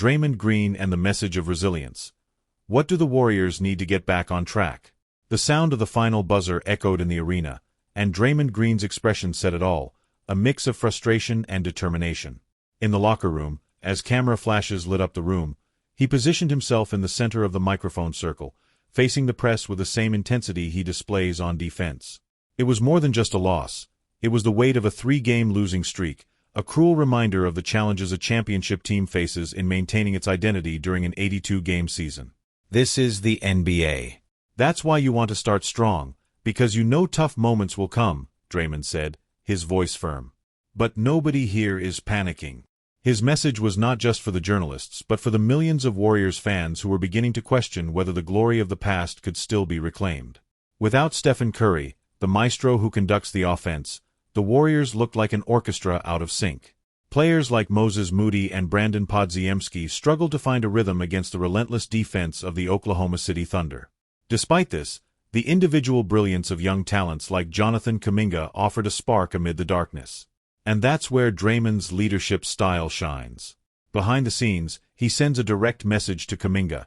Draymond Green and the message of resilience. What do the Warriors need to get back on track? The sound of the final buzzer echoed in the arena, and Draymond Green's expression said it all, a mix of frustration and determination. In the locker room, as camera flashes lit up the room, he positioned himself in the center of the microphone circle, facing the press with the same intensity he displays on defense. It was more than just a loss. It was the weight of a 3-game losing streak, a cruel reminder of the challenges a championship team faces in maintaining its identity during an 82-game season. This is the NBA. That's why you want to start strong, because you know tough moments will come, Draymond said, his voice firm. But nobody here is panicking. His message was not just for the journalists, but for the millions of Warriors fans who were beginning to question whether the glory of the past could still be reclaimed. Without Steph Curry, the maestro who conducts the offense, the Warriors looked like an orchestra out of sync. Players like Moses Moody and Brandon Podziemski struggled to find a rhythm against the relentless defense of the Oklahoma City Thunder. Despite this, the individual brilliance of young talents like Jonathan Kuminga offered a spark amid the darkness. And that's where Draymond's leadership style shines. Behind the scenes, he sends a direct message to Kuminga.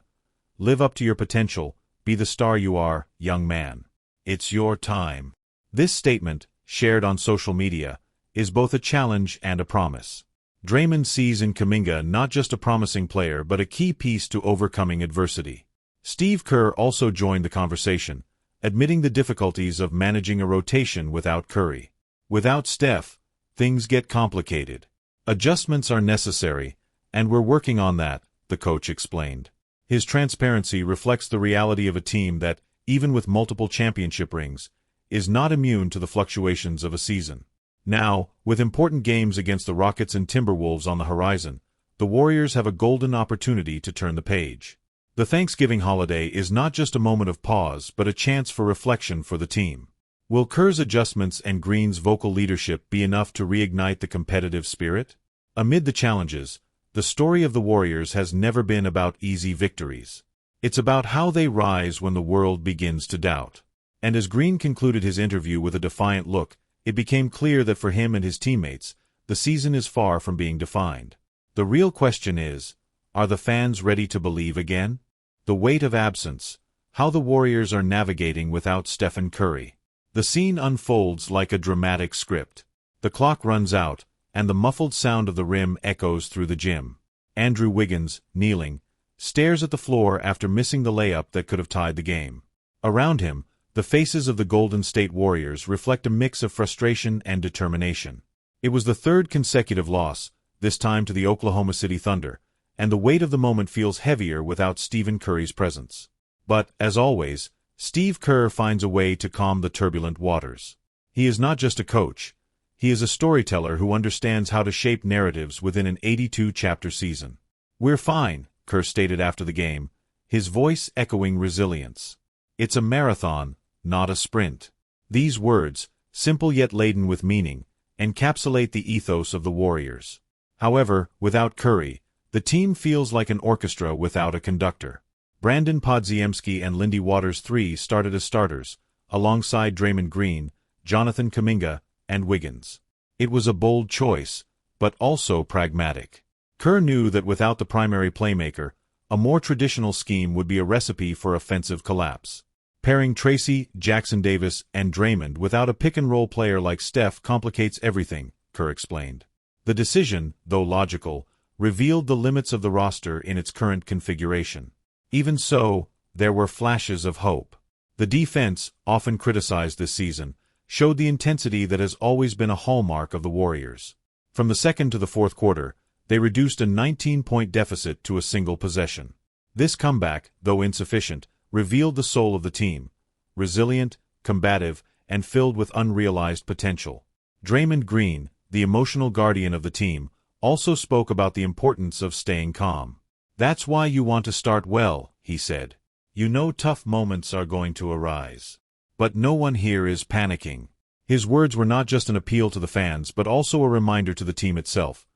Live up to your potential, be the star you are, young man. It's your time. This statement, shared on social media, is both a challenge and a promise. Draymond sees in Kuminga not just a promising player but a key piece to overcoming adversity. Steve Kerr also joined the conversation, admitting the difficulties of managing a rotation without Curry. Without Steph, things get complicated. Adjustments are necessary, and we're working on that, the coach explained. His transparency reflects the reality of a team that, even with multiple championship rings, is not immune to the fluctuations of a season. Now, with important games against the Rockets and Timberwolves on the horizon, the Warriors have a golden opportunity to turn the page. The Thanksgiving holiday is not just a moment of pause but a chance for reflection for the team. Will Kerr's adjustments and Green's vocal leadership be enough to reignite the competitive spirit? Amid the challenges, the story of the Warriors has never been about easy victories. It's about how they rise when the world begins to doubt. And as Green concluded his interview with a defiant look, it became clear that for him and his teammates, the season is far from being defined. The real question is, are the fans ready to believe again? The weight of absence, how the Warriors are navigating without Steph Curry. The scene unfolds like a dramatic script. The clock runs out, and the muffled sound of the rim echoes through the gym. Andrew Wiggins, kneeling, stares at the floor after missing the layup that could have tied the game. Around him, the faces of the Golden State Warriors reflect a mix of frustration and determination. It was the third consecutive loss, this time to the Oklahoma City Thunder, and the weight of the moment feels heavier without Stephen Curry's presence. But, as always, Steve Kerr finds a way to calm the turbulent waters. He is not just a coach. He is a storyteller who understands how to shape narratives within an 82-chapter season. "We're fine," Kerr stated after the game, his voice echoing resilience. "It's a marathon, not a sprint." These words, simple yet laden with meaning, encapsulate the ethos of the Warriors. However, without Curry, the team feels like an orchestra without a conductor. Brandon Podziemski and Lindy Waters III started as starters, alongside Draymond Green, Jonathan Kuminga, and Wiggins. It was a bold choice, but also pragmatic. Kerr knew that without the primary playmaker, a more traditional scheme would be a recipe for offensive collapse. Pairing Tracy, Jackson Davis, and Draymond without a pick-and-roll player like Steph complicates everything, Kerr explained. The decision, though logical, revealed the limits of the roster in its current configuration. Even so, there were flashes of hope. The defense, often criticized this season, showed the intensity that has always been a hallmark of the Warriors. From the second to the fourth quarter, they reduced a 19-point deficit to a single possession. This comeback, though insufficient, revealed the soul of the team, resilient, combative, and filled with unrealized potential. Draymond Green, the emotional guardian of the team, also spoke about the importance of staying calm. "That's why you want to start well," he said. "You know tough moments are going to arise. But no one here is panicking." His words were not just an appeal to the fans but also a reminder to the team itself.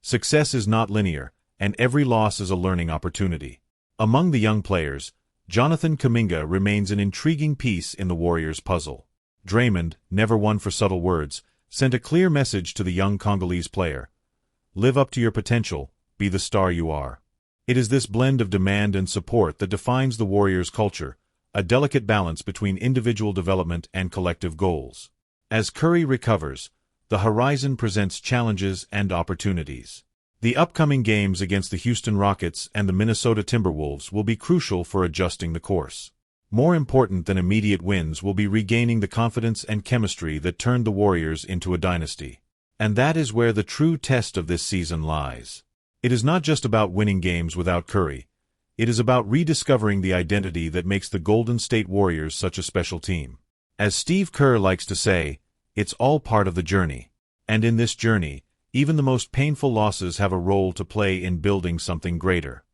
Success is not linear, and every loss is a learning opportunity. Among the young players, Jonathan Kuminga remains an intriguing piece in the Warriors' puzzle. Draymond, never one for subtle words, sent a clear message to the young Congolese player. "Live up to your potential, be the star you are." It is this blend of demand and support that defines the Warriors' culture, a delicate balance between individual development and collective goals. As Curry recovers, the horizon presents challenges and opportunities. The upcoming games against the Houston Rockets and the Minnesota Timberwolves will be crucial for adjusting the course. More important than immediate wins will be regaining the confidence and chemistry that turned the Warriors into a dynasty. And that is where the true test of this season lies. It is not just about winning games without Curry. It is about rediscovering the identity that makes the Golden State Warriors such a special team. As Steve Kerr likes to say, it's all part of the journey. And in this journey, even the most painful losses have a role to play in building something greater.